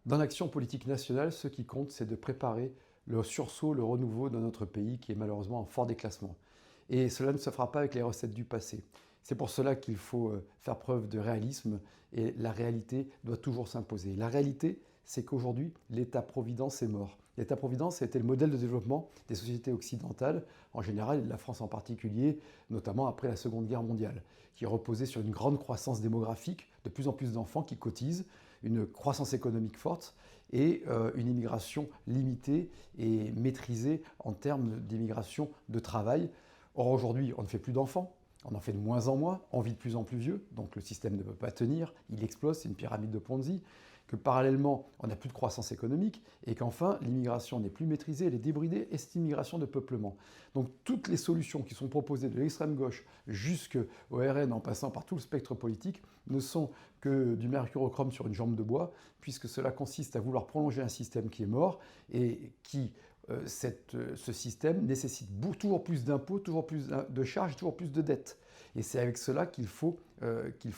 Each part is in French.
Dans l'action politique nationale, ce qui compte, c'est de préparer le sursaut, le renouveau de notre pays qui est malheureusement en fort déclassement. Et cela ne se fera pas avec les recettes du passé. C'est pour cela qu'il faut faire preuve de réalisme et la réalité doit toujours s'imposer. La réalité, c'est qu'aujourd'hui, l'État-providence est mort. L'État-providence a été le modèle de développement des sociétés occidentales, en général, et de la France en particulier, notamment après la Seconde Guerre mondiale, qui reposait sur une grande croissance démographique, de plus en plus d'enfants qui cotisent, une croissance économique forte et une immigration limitée et maîtrisée en termes d'immigration de travail. Or aujourd'hui, on ne fait plus d'enfants, on en fait de moins en moins, on vit de plus en plus vieux, donc le système ne peut pas tenir, il explose, c'est une pyramide de Ponzi, que parallèlement, on n'a plus de croissance économique, et qu'enfin, l'immigration n'est plus maîtrisée, elle est débridée, et c'est une immigration de peuplement. Donc toutes les solutions qui sont proposées de l'extrême gauche jusqu'au RN, en passant par tout le spectre politique, ne sont que du mercurochrome sur une jambe de bois, puisque cela consiste à vouloir prolonger un système qui est mort, et qui ce système nécessite toujours plus d'impôts, toujours plus de charges, toujours plus de dettes. Et c'est avec cela qu'il faut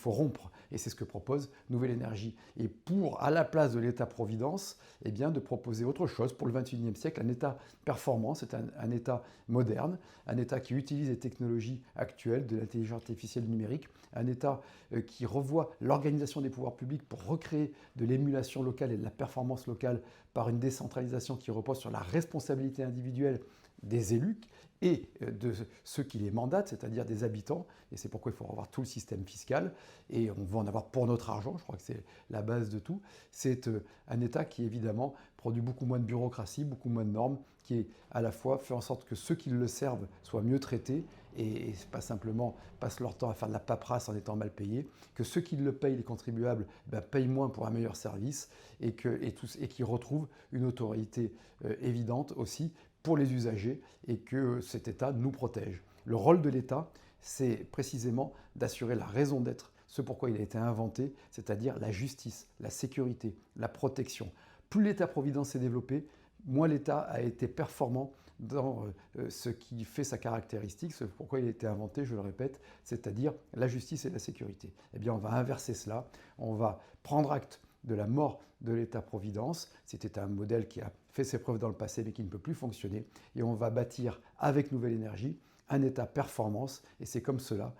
rompre. Et c'est ce que propose Nouvelle Énergie. Et pour, à la place de l'État-providence, eh bien, de proposer autre chose pour le XXIe siècle, un État performant, c'est un État moderne, un État qui utilise les technologies actuelles de l'intelligence artificielle numérique, un État qui revoit l'organisation des pouvoirs publics pour recréer de l'émulation locale et de la performance locale par une décentralisation qui repose sur la responsabilité individuelle des élus et de ceux qui les mandatent, c'est-à-dire des habitants. Et c'est pourquoi il faut revoir tout le système fiscal. Et on va en avoir pour notre argent, je crois que c'est la base de tout. C'est un État qui, évidemment, produit beaucoup moins de bureaucratie, beaucoup moins de normes, qui est à la fois fait en sorte que ceux qui le servent soient mieux traités et pas simplement passent leur temps à faire de la paperasse en étant mal payés, que ceux qui le payent, les contribuables, payent moins pour un meilleur service et qu'ils retrouvent une autorité évidente aussi pour les usagers et que cet État nous protège. Le rôle de l'État, c'est précisément d'assurer la raison d'être, ce pourquoi il a été inventé, c'est-à-dire la justice, la sécurité, la protection. Plus l'État-providence s'est développé, moins l'État a été performant dans ce qui fait sa caractéristique, ce pourquoi il a été inventé, je le répète, c'est-à-dire la justice et la sécurité. Eh bien, on va inverser cela, on va prendre acte de la mort de l'État-providence. C'était un modèle qui a fait ses preuves dans le passé mais qui ne peut plus fonctionner. Et on va bâtir avec Nouvelle Énergie un État-performance. Et c'est comme cela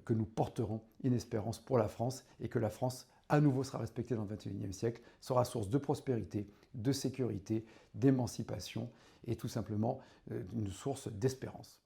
que nous porterons une espérance pour la France et que la France à nouveau sera respectée dans le XXIe siècle, sera source de prospérité, de sécurité, d'émancipation et tout simplement une source d'espérance.